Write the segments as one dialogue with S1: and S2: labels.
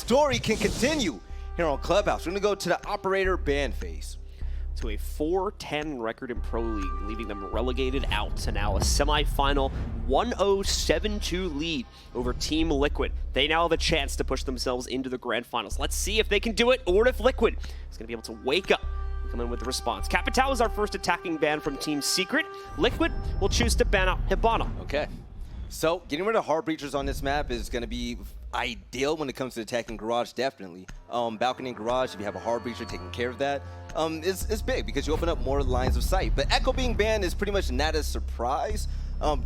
S1: story can continue here on Clubhouse. We're going to go to the operator ban phase.
S2: To a 4-10 record in Pro League, leaving them relegated out to now a semifinal 1-0-7-2 lead over Team Liquid. They now have a chance to push themselves into the grand finals. Let's see if they can do it, or if Liquid is going to be able to wake up and come in with the response. Capitao is our first attacking ban from Team Secret. Liquid will choose to ban out Hibana.
S1: Okay. So getting rid of hard breachers on this map is going to be ideal when it comes to attacking Garage, definitely. Balcony and Garage, if you have a hard breacher taking care of that, it's big because you open up more lines of sight. But Echo being banned is pretty much not a surprise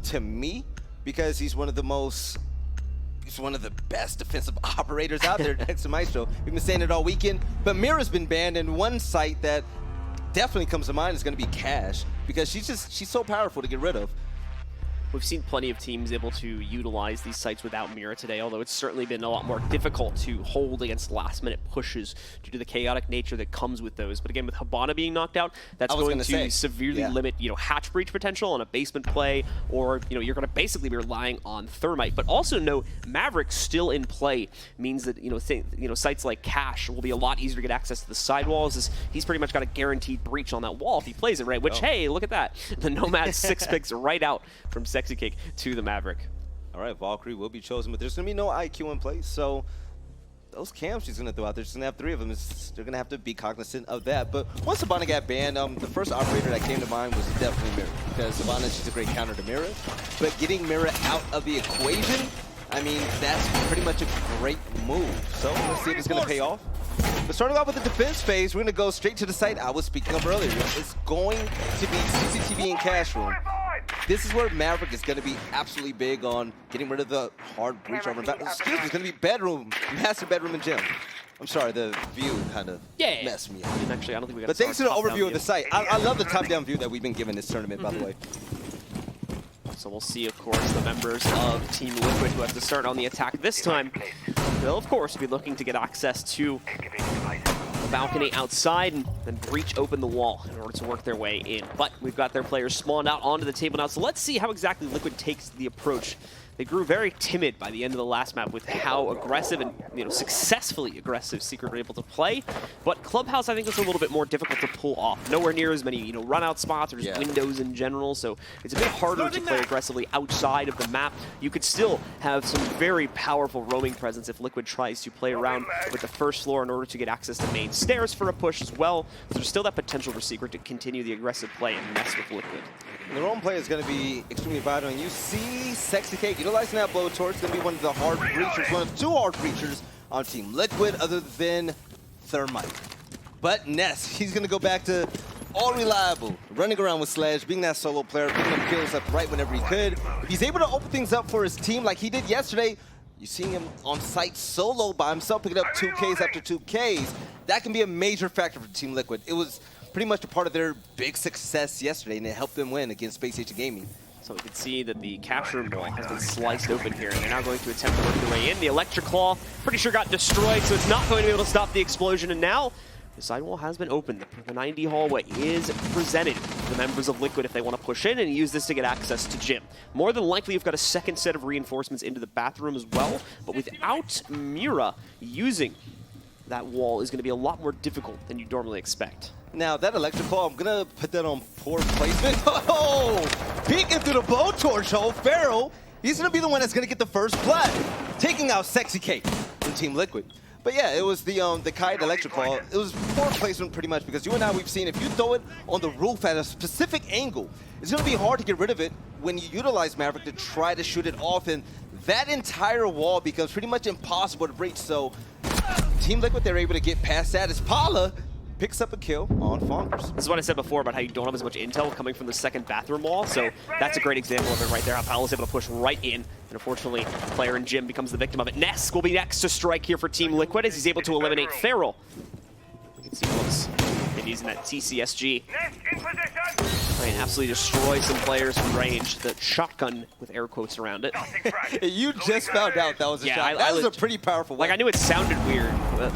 S1: to me, because he's one of the best defensive operators out there next to Maestro. We've been saying it all weekend, but Mira's been banned, and one site that definitely comes to mind is going to be Cash, because she's so powerful to get rid of.
S2: We've seen plenty of teams able to utilize these sites without Mira today, although it's certainly been a lot more difficult to hold against last-minute pushes due to the chaotic nature that comes with those. But again, with Hibana being knocked out, that's going to severely limit, hatch breach potential on a basement play, or you're going to basically be relying on Thermite. But also know Maverick still in play means that sites like Cash will be a lot easier to get access to the sidewalls, as he's pretty much got a guaranteed breach on that wall if he plays it right. Which hey, look at that, the Nomad 6 picks right out from Sexy Cake to the Maverick.
S1: All right, Valkyrie will be chosen, but there's going to be no IQ in place, so those cams she's going to throw out there, she's going to have 3 of them. They're going to have to be cognizant of that. But once Hibana got banned, the first operator that came to mind was definitely Mira, because Hibana, she's a great counter to Mira. But getting Mira out of the equation, I mean, that's pretty much a great move. So let's see if it's going to pay off. But starting off with the defense phase, we're going to go straight to the site I was speaking of earlier. It's going to be CCTV and Cash Room. This is where Maverick is going to be absolutely big on getting rid of the hard breach over. Excuse me, it's going to be bedroom, master bedroom and gym. I'm sorry, the view kind of messed me up.
S2: Actually, I don't think we got.
S1: But thanks to the overview of the site, I love the top-down view that we've been given this tournament, by the way.
S2: So we'll see, of course, the members of Team Liquid who have to start on the attack this time. They'll, of course, be looking to get access to the balcony outside and then breach open the wall in order to work their way in. But we've got their players spawned out onto the table now, so let's see how exactly Liquid takes the approach. They grew very timid by the end of the last map with how aggressive and successfully aggressive Secret were able to play. But Clubhouse, I think, is a little bit more difficult to pull off. Nowhere near as many run-out spots or just windows in general, so it's a bit harder to play aggressively outside of the map. You could still have some very powerful roaming presence if Liquid tries to play around with the first floor in order to get access to main stairs for a push as well. So there's still that potential for Secret to continue the aggressive play and mess with Liquid.
S1: The roam play is going to be extremely vital, and you see Sexy Cake utilizing that blowtorch. It's going to be one of the hard breachers, one of 2 hard breachers on Team Liquid other than Thermite. But Ness, he's going to go back to all reliable, running around with Sledge, being that solo player, picking up kills left right whenever he could. If he's able to open things up for his team like he did yesterday, you see him on site solo by himself, picking up 2Ks after 2Ks. That can be a major factor for Team Liquid. It was pretty much a part of their big success yesterday, and it helped them win against Space Age Gaming.
S2: So we can see that the capture wall has been sliced open here, and they're now going to attempt to work their way in. The Electric Claw, pretty sure got destroyed, so it's not going to be able to stop the explosion. And now the sidewall has been opened. The 90 hallway is presented to the members of Liquid if they want to push in and use this to get access to Gym. More than likely, you've got a second set of reinforcements into the bathroom as well, but without Mira using that wall is going to be a lot more difficult than you'd normally expect.
S1: Now, that Electric Claw, I'm going to put that on poor placement. Oh! Peeking through the blowtorch hole, Pharaoh, he's going to be the one that's going to get the first blood, taking out Sexy Cake from Team Liquid. But yeah, it was the Kite Electric Claw. It was poor placement pretty much, because you and I, we've seen if you throw it on the roof at a specific angle, it's going to be hard to get rid of it when you utilize Maverick to try to shoot it off, and that entire wall becomes pretty much impossible to breach. So Team Liquid, they're able to get past that as Paula picks up a kill on Fonkers.
S2: This is what I said before about how you don't have as much intel coming from the second bathroom wall, so that's a great example of it right there, how Paolo's able to push right in, and unfortunately, player in Jim becomes the victim of it. Ness will be next to strike here for Team Liquid as he's able to eliminate Feral. We can see he looks and using that TCSG. And absolutely destroy some players from range. The shotgun with air quotes around it.
S1: You just found out that was a shotgun. That was a pretty powerful weapon.
S2: Like, I knew it sounded weird, but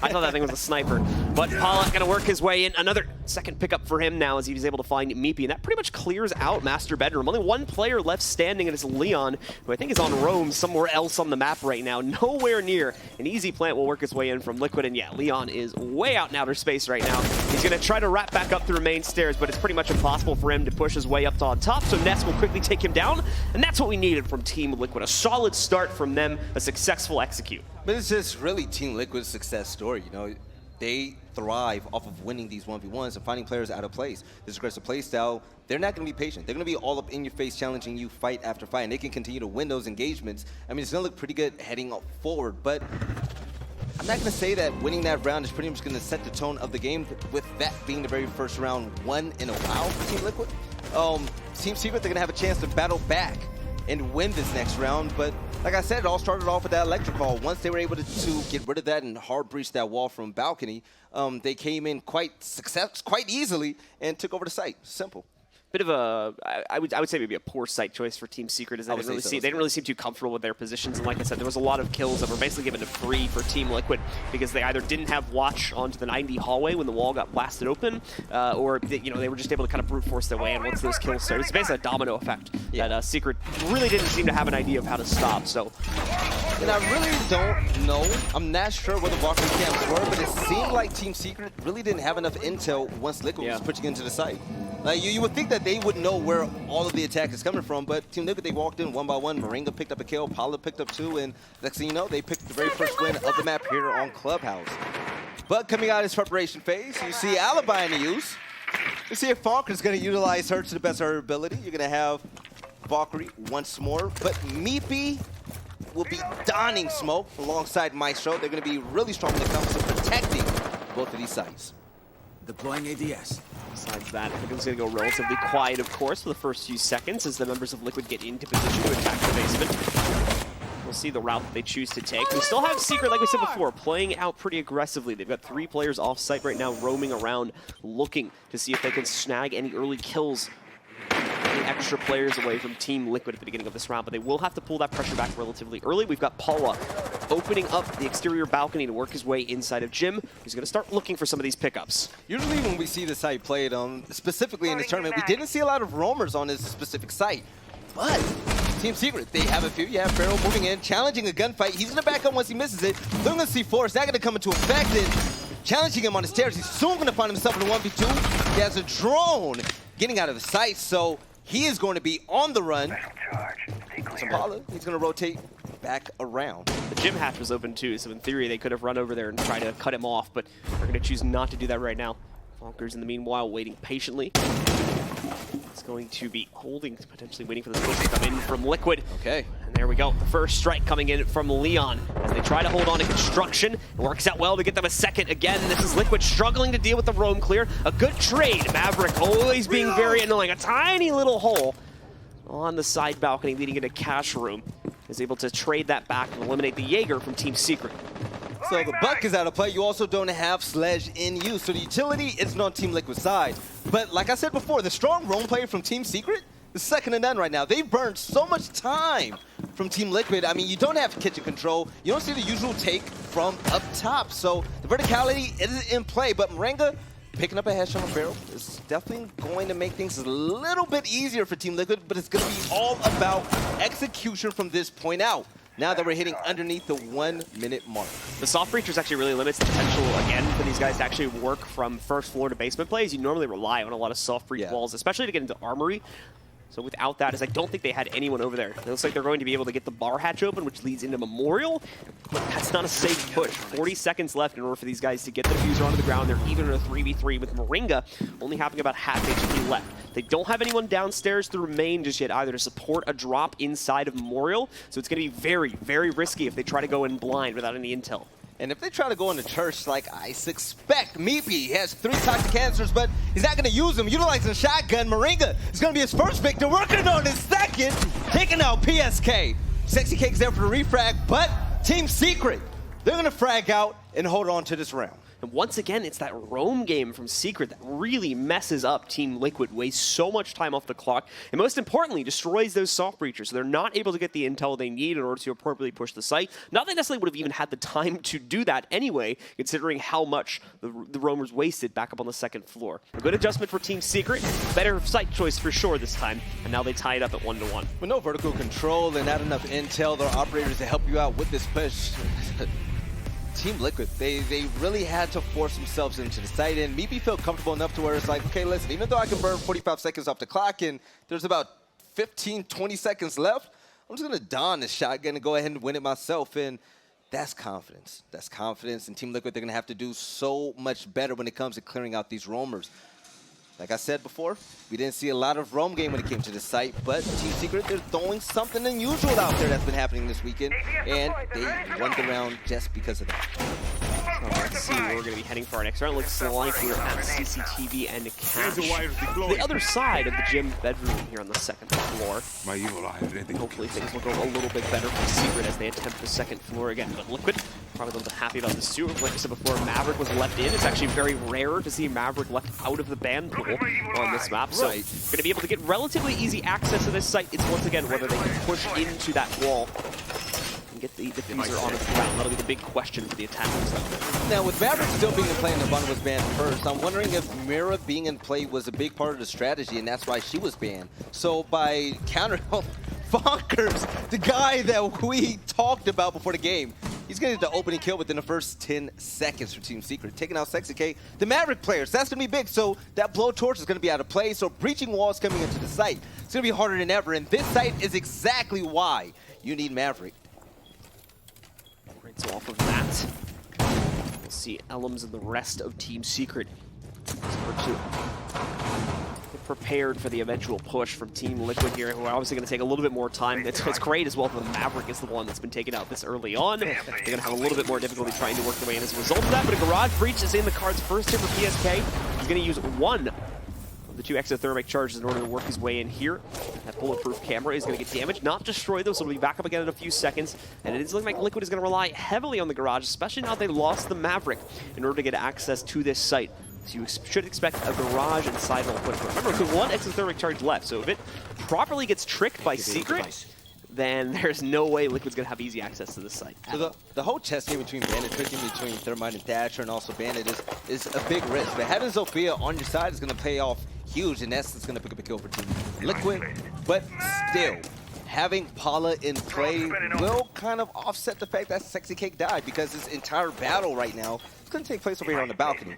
S2: I thought that thing was a sniper. But Paula gonna work his way in. Another second pickup for him now as he was able to find Meepy, and that pretty much clears out Master Bedroom. Only one player left standing, and it's Leon, who I think is on roam somewhere else on the map right now. Nowhere near. An easy plant will work his way in from Liquid, and yeah, Leon is way out in outer space right now. He's gonna try to wrap back up through main stairs, but it's pretty much impossible for him to push his way up to on top, so Ness will quickly take him down, and that's what we needed from Team Liquid. A solid start from them, a successful execute.
S1: But it's just really Team Liquid's success story, you know. They thrive off of winning these 1v1s and finding players out of place. This aggressive play style, they're not going to be patient. They're going to be all up in your face, challenging you fight after fight, and they can continue to win those engagements. I mean, it's going to look pretty good heading forward, but I'm not going to say that winning that round is pretty much going to set the tone of the game, with that being the very first round won in a while for Team Liquid. Team Secret, they're going to have a chance to battle back and win this next round, but like I said, it all started off with that electric call. Once they were able to get rid of that and hard breach that wall from balcony, they came in quite easily and took over the site. Simple.
S2: Bit of a, I would say maybe a poor site choice for Team Secret, as they didn't really seem too comfortable with their positions. And like I said, there was a lot of kills that were basically given to free for Team Liquid because they either didn't have watch onto the 90 hallway when the wall got blasted open, or they were just able to kind of brute force their way in once those kills started. It's basically a domino effect that Secret really didn't seem to have an idea of how to stop. So,
S1: and I really don't know. I'm not sure where the Valkyrie camps were, but it seemed like Team Secret really didn't have enough intel once Liquid was pushing into the site. Like, you would think that they would know where all of the attack is coming from, but Team Liquid, they walked in one by one. Moringa picked up a kill, Paula picked up 2, and next thing you know, they picked the very first win of the map here on Clubhouse. But coming out of this preparation phase, you see Alibi in the use. You see if Falcon's going to utilize her to the best of her ability. You're going to have Valkyrie once more, but Meepy will be donning smoke alongside Maestro. They're going to be really strong when it comes to protecting both of these sites.
S3: Deploying ADS.
S2: Besides that, I think it's going to go relatively quiet, of course, for the first few seconds as the members of Liquid get into position to attack the basement. We'll see the route that they choose to take. We still have Secret, like we said before, playing out pretty aggressively. They've got 3 players off-site right now, roaming around, looking to see if they can snag any early kills. The extra players away from Team Liquid at the beginning of this round, but they will have to pull that pressure back relatively early. We've got Paula opening up the exterior balcony to work his way inside of Jim. He's going to start looking for some of these pickups.
S1: Usually when we see the site played, specifically in this tournament, we didn't see a lot of roamers on this specific site. But Team Secret, they have a few. You have Pharaoh moving in, challenging a gunfight. He's going to back up once he misses it. They're going to see Force. Not going to come into effect. And challenging him on the stairs. He's soon going to find himself in a 1v2. He has a drone getting out of the sight, so he is going to be on the run. So Paula, he's going to rotate back around.
S2: The gym hatch was open too, so in theory they could have run over there and tried to cut him off, but they're going to choose not to do that right now. Falkers in the meanwhile waiting patiently. It's going to be holding, potentially waiting for this push to come in from Liquid.
S1: Okay.
S2: And there we go. The first strike coming in from Leon as they try to hold on to construction. It works out well to get them a second again. This is Liquid struggling to deal with the roam clear. A good trade. Maverick always being very annoying. A tiny little hole on the side balcony leading into cash room. Is able to trade that back and eliminate the Jaeger from Team Secret.
S1: So the Buck is out of play. You also don't have Sledge in use. So the utility is on Team Liquid's side. But like I said before, the strong roam play from Team Secret is second to none right now. They've burned so much time from Team Liquid. I mean, you don't have kitchen control. You don't see the usual take from up top. So the verticality is in play. But Moringa picking up a headshot on Pharaoh is definitely going to make things a little bit easier for Team Liquid. But it's going to be all about execution from this point out. Now that we're hitting underneath the 1 minute mark.
S2: The soft breachers actually really limits the potential, again, for these guys to actually work from first floor to basement plays. You normally rely on a lot of soft breach walls, especially to get into armory. So without that, I don't think they had anyone over there. It looks like they're going to be able to get the bar hatch open, which leads into Memorial. But that's not a safe push. 40 seconds left in order for these guys to get the diffuser onto the ground. They're even in a 3v3 with Moringa only having about half HP left. They don't have anyone downstairs through main just yet either to support a drop inside of Memorial. So it's going to be very, very risky if they try to go in blind without any intel.
S1: And if they try to go into church like I suspect, Meepy has 3 toxic cancers, but he's not going to use them. Utilizing a shotgun, Moringa is going to be his first victim. Working on his second, taking out PSK. Sexy Cake's there for the refrag, but Team Secret, they're going to frag out and hold on to this round.
S2: And once again, it's that roam game from Secret that really messes up Team Liquid, wastes so much time off the clock, and most importantly, destroys those soft breachers. So they're not able to get the intel they need in order to appropriately push the site. Not that they necessarily would have even had the time to do that anyway, considering how much the roamers wasted back up on the second floor. A good adjustment for Team Secret, better site choice for sure this time, and now they tie it up at 1-1.
S1: With no vertical control and not enough intel, there are operators to help you out with this push. Team Liquid, they really had to force themselves into the site, and maybe feel comfortable enough to where it's like, okay, listen, even though I can burn 45 seconds off the clock and there's about 15, 20 seconds left, I'm just going to don this shotgun and go ahead and win it myself, and that's confidence. That's confidence, and Team Liquid, they're going to have to do so much better when it comes to clearing out these roamers. Like I said before, we didn't see a lot of roam game when it came to the site, but Team Secret, they're throwing something unusual out there that's been happening this weekend, and they won the round just because of that.
S2: So let's see where we're going to be heading for our next round. Looks like we're at CCTV and Cash. The other side of the gym bedroom here on the second floor. Hopefully things will go a little bit better for Secret as they attempt the second floor again. But Liquid, probably a little bit happy about this too. Like I said before, Maverick was left in. It's actually very rare to see Maverick left out of the ban pool on this map. So going to be able to get relatively easy access to this site. It's once again whether they can push into that wall and get the diffuser on the ground. That'll be the big question for the attackers.
S1: Now, with Maverick still being in play and Nirvana was banned first, I'm wondering if Mira being in play was a big part of the strategy, and that's why she was banned. So by countering Bonkers, the guy that we talked about before the game, he's going to get the opening kill within the first 10 seconds for Team Secret, taking out Sexy K. The Maverick players, that's going to be big, so that blowtorch is going to be out of play, so breaching walls coming into the site, it's going to be harder than ever, and this site is exactly why you need Maverick.
S2: Right, so off of that, we'll see Elms and the rest of Team Secret prepared for the eventual push from Team Liquid here, who are obviously going to take a little bit more time. It's great as well that the Maverick is the one that's been taken out this early on. They're going to have a little bit more difficulty trying to work their way in as a result of that, but a Garage Breach is in the cards first here for PSK. He's going to use one of the two exothermic charges in order to work his way in here. That bulletproof camera is going to get damaged, not destroyed though, so it'll be back up again in a few seconds. And it is looking like Liquid is going to rely heavily on the Garage, especially now they lost the Maverick in order to get access to this site. So you should expect a Garage inside real quick. Remember, there's one exothermic charge left, so if it properly gets tricked by Secret, then there's no way Liquid's going to have easy access to this site.
S1: So the whole chess game between Bandit, tricking between Thermite and Thatcher, and also Bandit is a big risk. But having Zofia on your side is going to pay off huge, and that's going to pick up a kill for Team Liquid. But still, having Paula in play will kind of offset the fact that Sexy Cake died, because this entire battle right now is going to take place over here on the balcony.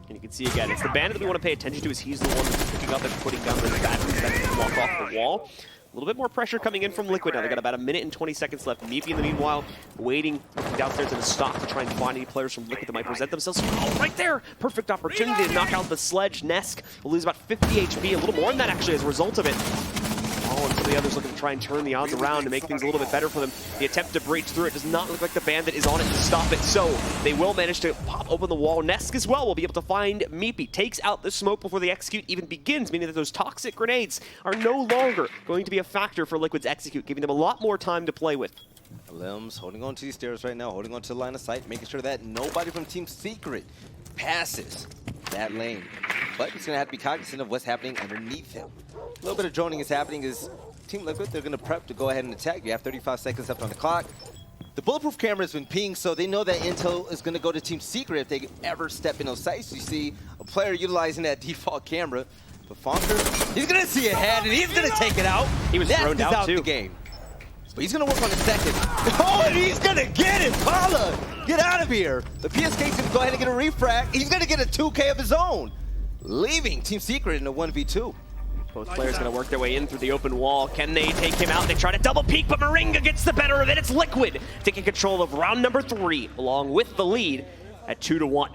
S2: And you can see again, it's the Bandit that we want to pay attention to, as he's the one that's picking up and putting down those batteries that can walk off the wall. A little bit more pressure coming in from Liquid now. They got about 1 minute and 20 seconds left. Meepy in the meanwhile, waiting, looking downstairs in a stop to try and find any players from Liquid that might present themselves. Oh, right there! Perfect opportunity to knock out the Sledge. Nesk will lose about 50 HP, a little more than that actually as a result of it. Oh, and some of the others looking to try and turn the odds around to make things a little bit better for them. The attempt to breach through it does not look like the Bandit is on it to stop it, so they will manage to pop open the wall. Nesk as well will be able to find Meepy. Takes out the smoke before the execute even begins, meaning that those toxic grenades are no longer going to be a factor for Liquid's execute, giving them a lot more time to play with.
S1: Limbs holding on to these stairs right now, holding on to the line of sight, making sure that nobody from Team Secret passes that lane. But he's going to have to be cognizant of what's happening underneath him. A little bit of droning is happening as Team Liquid, they're going to prep to go ahead and attack. You have 35 seconds left on the clock. The bulletproof camera has been pinged, so they know that intel is going to go to Team Secret if they ever step in those sites. You see a player utilizing that default camera. But Fonker, he's going to see ahead, and he's going to take it out.
S2: He was thrown out too.
S1: The game. But he's going to work on the second. Oh, and he's going to get it! Paula, get out of here! The PSK's going to go ahead and get a refract. He's going to get a 2K of his own, leaving Team Secret in a 1v2.
S2: Both players going to work their way in through the open wall. Can they take him out? They try to double peek, but Moringa gets the better of it. It's Liquid taking control of round number 3, along with the lead at 2-1.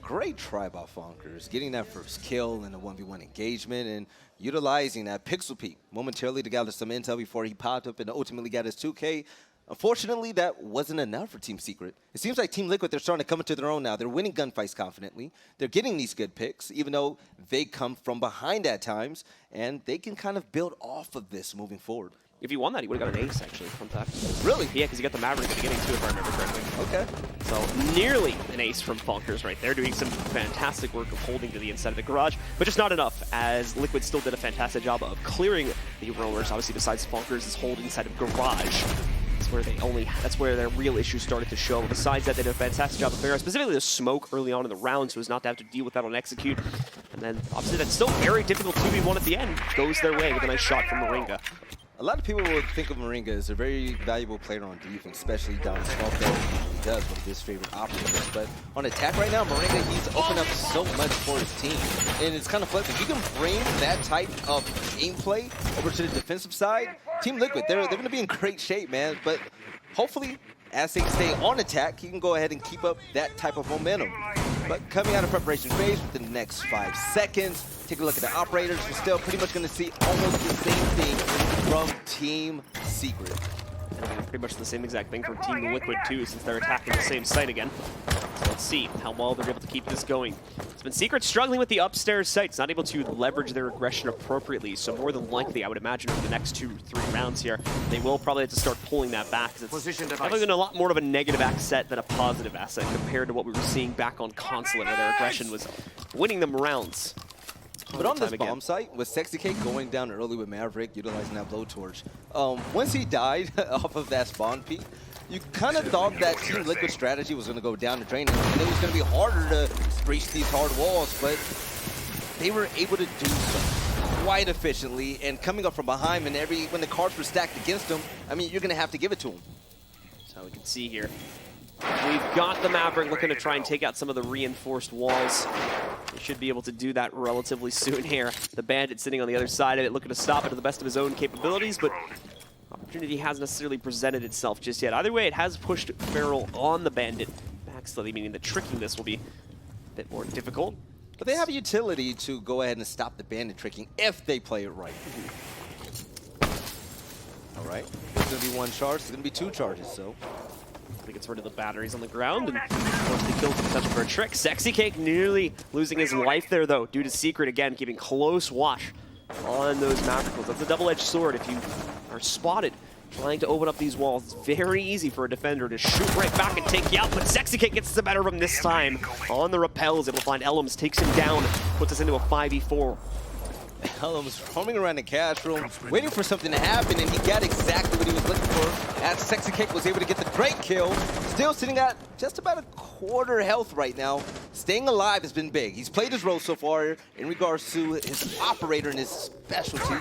S1: Great try by Fonkers, getting that first kill in a 1v1 engagement and utilizing that pixel peek momentarily to gather some intel before he popped up and ultimately got his 2K. Unfortunately, that wasn't enough for Team Secret. It seems like Team Liquid, they're starting to come into their own now. They're winning gunfights confidently. They're getting these good picks, even though they come from behind at times, and they can kind of build off of this moving forward.
S2: If he won that, he would have got an ace, actually, fun fact.
S1: Really?
S2: Yeah, because he got the Maverick at the beginning, too, if I remember correctly.
S1: Okay.
S2: So nearly an ace from Fonkers right there, doing some fantastic work of holding to the inside of the garage, but just not enough, as Liquid still did a fantastic job of clearing the roamers. Obviously, besides Fonkers' hold inside of garage. That's where their real issues started to show. Besides that, they did a fantastic job of clearing, specifically the smoke early on in the round, so as not to have to deal with that on execute. And then, obviously, that's still very difficult 2v1 at the end. Goes their way with a nice shot from Moringa.
S1: A lot of people would think of Moringa as a very valuable player on defense, especially down small field. He does one of his favorite operators. But on attack right now, Moringa, he's opened up so much for his team. And it's kind of flipped. If you can bring that type of gameplay over to the defensive side, Team Liquid, they're going to be in great shape, man. But hopefully, as they stay on attack, he can go ahead and keep up that type of momentum. But coming out of preparation phase within the next 5 seconds, take a look at the operators. We're still pretty much going to see almost the same thing from Team Secret.
S2: And pretty much the same exact thing from Team Liquid too, since they're attacking the same site again. So let's see how well they're able to keep this going. It's been Secret struggling with the upstairs sites, not able to leverage their aggression appropriately. So more than likely, I would imagine for the next 2-3 rounds here, they will probably have to start pulling that back. It's definitely been a lot more of a negative asset than a positive asset compared to what we were seeing back on Consulate, where their aggression was winning them rounds.
S1: But on this bomb site, with Sexy Cake going down early with Maverick, utilizing that blowtorch, once he died off of that spawn peak, you kind of thought that Team Liquid strategy was going to go down the drain, and it was going to be harder to breach these hard walls, but they were able to do so quite efficiently, and coming up from behind, and when the cards were stacked against them, I mean, you're going to have to give it to him.
S2: So we can see here, we've got the Maverick looking to try and take out some of the reinforced walls. They should be able to do that relatively soon here. The Bandit sitting on the other side of it, looking to stop it to the best of his own capabilities, but opportunity hasn't necessarily presented itself just yet. Either way, it has pushed Feral on the Bandit back slowly, meaning that tricking this will be a bit more difficult.
S1: But they have a utility to go ahead and stop the Bandit tricking if they play it right. All right, there's going to be 1 charge, there's going to be 2 charges, so.
S2: He gets rid of the batteries on the ground, and of course the kills the potential for a trick. Sexy Cake nearly losing his life there, though, due to Secret, again, keeping close watch on those Mavericks. That's a double-edged sword if you are spotted trying to open up these walls. It's very easy for a defender to shoot right back and take you out, but Sexy Cake gets the better of him this time. On the rappels, able to find Elms, takes him down, puts us into a 5v4.
S1: Elms roaming around the cash room, waiting for something to happen, and he got exactly what he was looking for, as Sexy Cake was able to get the great kill. Still sitting at just about a quarter health right now. Staying alive has been big. He's played his role so far in regards to his operator and his specialty.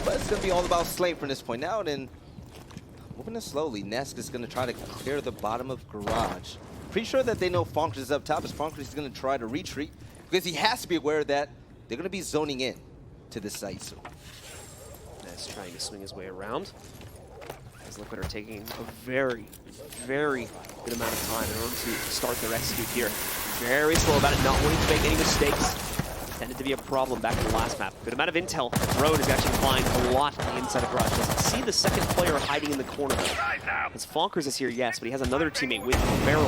S1: But it's going to be all about slaying from this point out, and moving it slowly. Nesk is going to try to clear the bottom of garage. Pretty sure that they know Fonkers is up top, as Fonkers is going to try to retreat, because he has to be aware that they're going to be zoning in to this site soon.
S2: Nesk trying to swing his way around, as Liquid are taking a very, very good amount of time in order to start their execute here. Very slow about it, not wanting to make any mistakes. Tended to be a problem back in the last map. Good amount of intel. Drone is actually flying a lot on the inside of garage. Doesn't see the second player hiding in the corner though. As Fonkers is here, yes, but he has another teammate with Feral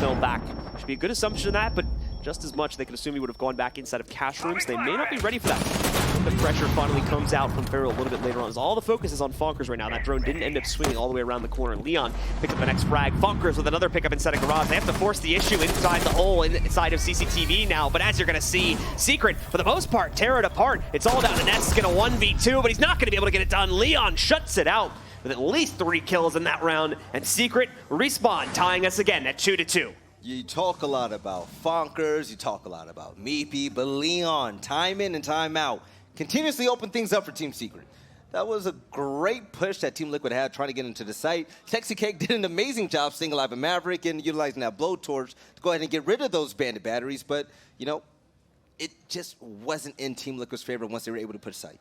S2: fell back. Should be a good assumption of that, but just as much they could assume he would have gone back inside of cash rooms. They may not be ready for that. The pressure finally comes out from Feral a little bit later on, as all the focus is on Fonkers right now. That drone didn't end up swinging all the way around the corner. Leon picked up the next frag. Fonkers with another pickup inside of garage. They have to force the issue inside the hole, inside of CCTV now, but as you're going to see, Secret, for the most part, tear it apart. It's all down to Ness. He's going to 1v2, but he's not going to be able to get it done. Leon shuts it out with at least 3 kills in that round, and Secret respawn, tying us again at 2-2.
S1: You talk a lot about Fonkers, you talk a lot about Meepy, but Leon, time in and time out, continuously open things up for Team Secret. That was a great push that Team Liquid had trying to get into the site. Sexy Cake did an amazing job staying alive in Maverick and utilizing that blowtorch to go ahead and get rid of those Bandit batteries, but, you know, it just wasn't in Team Liquid's favor once they were able to push site.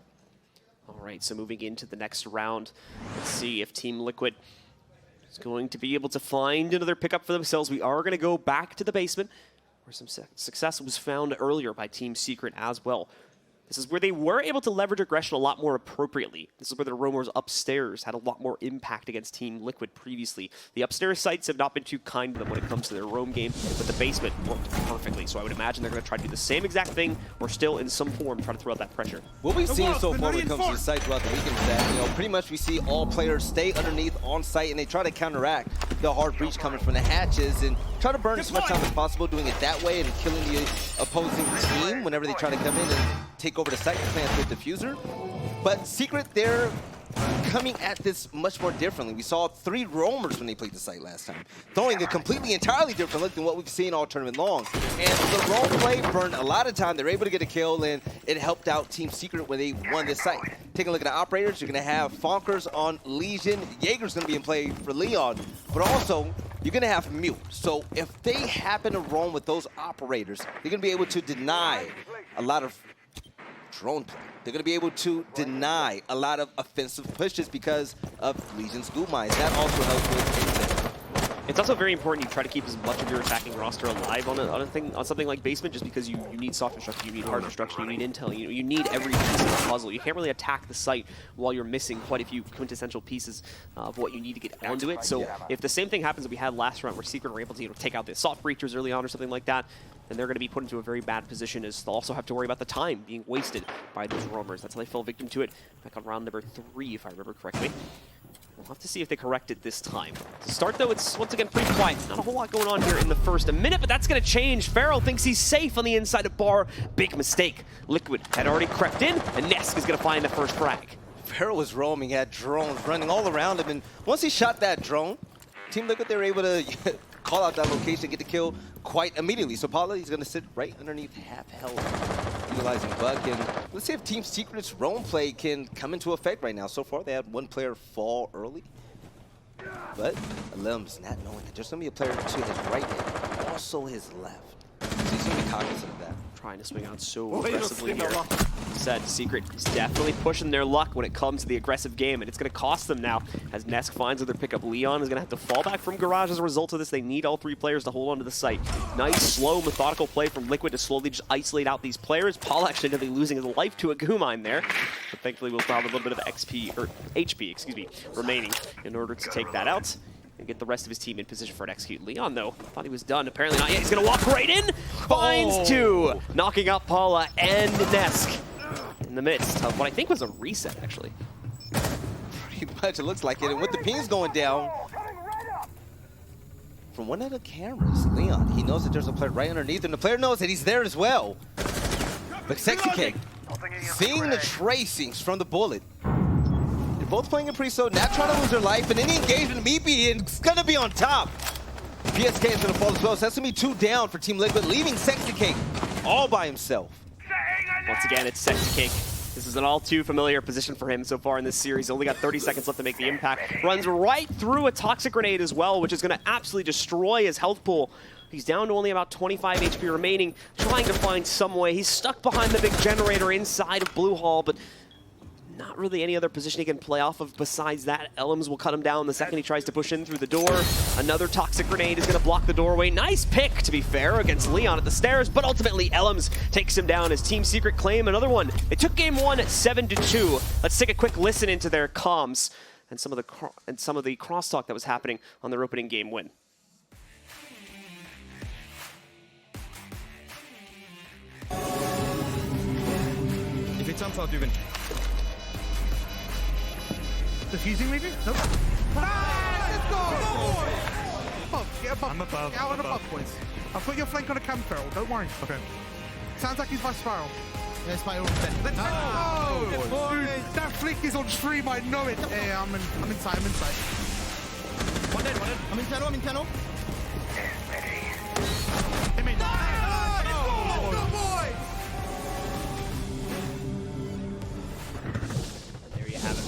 S2: All right, so moving into the next round, let's see if Team Liquid is going to be able to find another pickup for themselves. We are going to go back to the basement, where some success was found earlier by Team Secret as well. This is where they were able to leverage aggression a lot more appropriately. This is where the roamers upstairs had a lot more impact against Team Liquid previously. The upstairs sites have not been too kind to them when it comes to their roam game, but the basement worked perfectly. So I would imagine they're going to try to do the same exact thing, or still in some form try to throw out that pressure.
S1: What we've seen so far when it comes to the site throughout the weekend is that, pretty much we see all players stay underneath on site and they try to counteract the hard breach coming from the hatches and try to burn as much time as possible, doing it that way and killing the opposing team whenever they try to come in and take over the site and plant the diffuser. But Secret, they're coming at this much more differently. We saw 3 roamers when they played the site last time, throwing a completely, entirely different look than what we've seen all tournament long. And the roam play burned a lot of time. They were able to get a kill, and it helped out Team Secret when they won this site. Taking a look at the operators, you're going to have Fonkers on Legion. Jaeger's going to be in play for Leon, but also you're going to have Mute. So if they happen to roam with those operators, they're going to be able to deny a lot of drone play. They're going to be able to deny a lot of offensive pushes because of Legion's goo mines. That also helps with intent.
S2: It's also very important you try to keep as much of your attacking roster alive on something like basement, just because you need soft construction, you need hard construction, you need intel, you need every piece of the puzzle. You can't really attack the site while you're missing quite a few quintessential pieces of what you need to get onto it. So if the same thing happens that we had last round where Secret were able to take out the assault breachers early on or something like that, then they're going to be put into a very bad position, as they'll also have to worry about the time being wasted by those roamers. That's how they fell victim to it back on round number 3, if I remember correctly. We'll have to see if they correct it this time. To start, though, it's once again pretty quiet. Not a whole lot going on here in the first minute, but that's going to change. Farrell thinks he's safe on the inside of Bar. Big mistake. Liquid had already crept in, and Nesk is going to find the first frag.
S1: Farrell was roaming, had drones running all around him, and once he shot that drone, Team Liquid, they were able to call out that location, get the kill quite immediately. So Paula, he's going to sit right underneath half health, utilizing Buck. And let's see if Team Secret's roam play can come into effect right now. So far, they had one player fall early. But Alim's not knowing that there's going to be a player to his right and also his left. So he's going to be cognizant of that.
S2: Trying to swing out so aggressively here. Said Secret is definitely pushing their luck when it comes to the aggressive game, and it's going to cost them now as Nesk finds other pickup. Leon is going to have to fall back from Garage as a result of this. They need all 3 players to hold onto the site. Nice, slow, methodical play from Liquid to slowly just isolate out these players. Paul actually ended up losing his life to a goo mine there, but thankfully we'll have a little bit of HP, remaining in order to take that out and get the rest of his team in position for an execute. Leon, though, thought he was done. Apparently not yet. He's going to walk right in. Finds 2, knocking out Paula and Nesk in the midst of what I think was a reset, actually.
S1: Pretty much, it looks like it. And with the pings going down, from one of the cameras, Leon, he knows that there's a player right underneath, and the player knows that he's there as well. But Sexy Cake, seeing the tracings from the bullet, they're both playing in pre-so, not trying to lose their life, and any engagement, Meepy is going to be on top. PSK is going to fall as well, so that's going to be 2 down for Team Liquid, leaving Sexy Cake all by himself.
S2: Once again, it's Sexy Cake. This is an all too familiar position for him so far in this series. Only got 30 seconds left to make the impact. Runs right through a toxic grenade as well, which is going to absolutely destroy his health pool. He's down to only about 25 HP remaining, trying to find some way. He's stuck behind the big generator inside of Blue Hall, but not really any other position he can play off of besides that. Elms will cut him down the second he tries to push in through the door. Another toxic grenade is going to block the doorway. Nice pick, to be fair, against Leon at the stairs, but ultimately Elms takes him down as Team Secret claim another one. They took game 1 at 7-2. Let's take a quick listen into their comms and some of the crosstalk that was happening on their opening game win.
S4: If it's unfair, du win.
S5: Defusing maybe? Nope. Ah, let's go! Above, get above.
S4: I'm above.
S5: Get out and above, boys. I'll put your flank on a cam Feral, don't worry.
S4: Okay.
S5: Sounds like he's by Spiral.
S4: Yeah, Spiral.
S5: Let's go! Dude, that flick is on stream, I know it. Yeah, I'm inside.
S4: One dead. I'm in tunnel.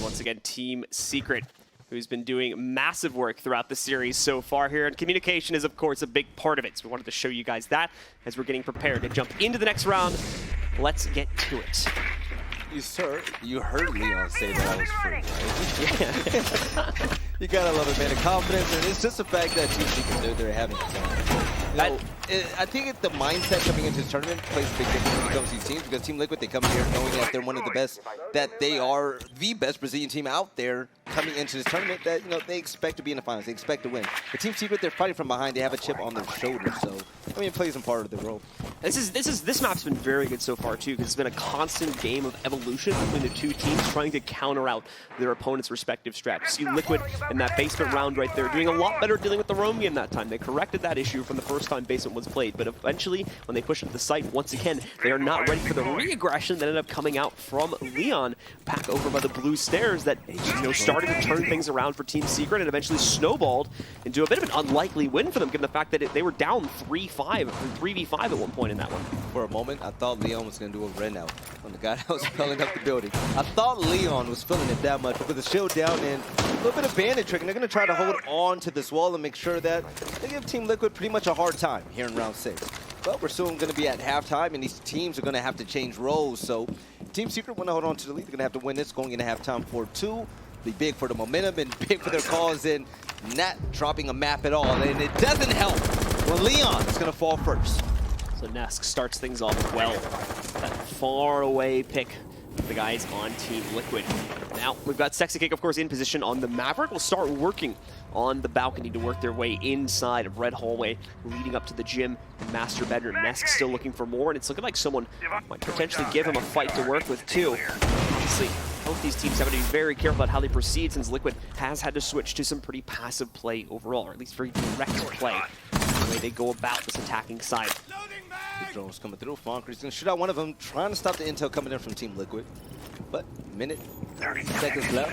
S2: Once again, Team Secret, who's been doing massive work throughout the series so far here, and communication is, of course, a big part of it. So we wanted to show you guys that as we're getting prepared to jump into the next round. Let's get to it.
S1: You heard Leon say that I was free, right? Yeah. You gotta love it, man. The confidence, and it's just the fact that Team Secret, they're having fun. I think the mindset coming into this tournament plays a big difference when it comes to these teams, because Team Liquid, they come here knowing that they're one of the best, that they are the best Brazilian team out there coming into this tournament, that they expect to be in the finals, they expect to win. The Team Secret, they're fighting from behind, they have a chip on their shoulder, so I mean, it plays in part of the role.
S2: This map's been very good so far too, because it's been a constant game of evolution between the two teams trying to counter out their opponent's respective strategies. See Liquid in that basement round right there, doing a lot better dealing with the roam game that time. They corrected that issue from the first time basement was played, but eventually, when they push into the site, once again, they are not ready for the re-aggression that ended up coming out from Leon back over by the blue stairs that started to turn things around for Team Secret and eventually snowballed into a bit of an unlikely win for them, given the fact that they were down 3-5, 3v5 at one point in that one.
S1: For a moment, I thought Leon was going to do a Ren out on the guy that was spelling up the building. I thought Leon was feeling it that much, but with the shield down and a little bit of bandit trick, and they're going to try to hold on to this wall and make sure that they give Team Liquid pretty much a hard time here in round 6. But we're soon going to be at halftime, and these teams are going to have to change roles. So Team Secret want to hold on to the lead. They're going to have to win this going into halftime for 2. Be big for the momentum and big for their cause and not dropping a map at all. And it doesn't help when Leon is going to fall first.
S2: So Nesk starts things off well. That far away pick for the guys on Team Liquid. Now we've got Sexy Cake, of course, in position on the Maverick. Will start working on the balcony to work their way inside of Red Hallway, leading up to the gym and master bedroom. Nesk still looking for more, and it's looking like someone might potentially give him a fight to work with too. Obviously, both these teams have to be very careful about how they proceed, since Liquid has had to switch to some pretty passive play overall, or at least very direct play, the way they go about this attacking side.
S1: The drone's coming through. Fonker's going to shoot out one of them, trying to stop the intel coming in from Team Liquid. But minute, 30 seconds left.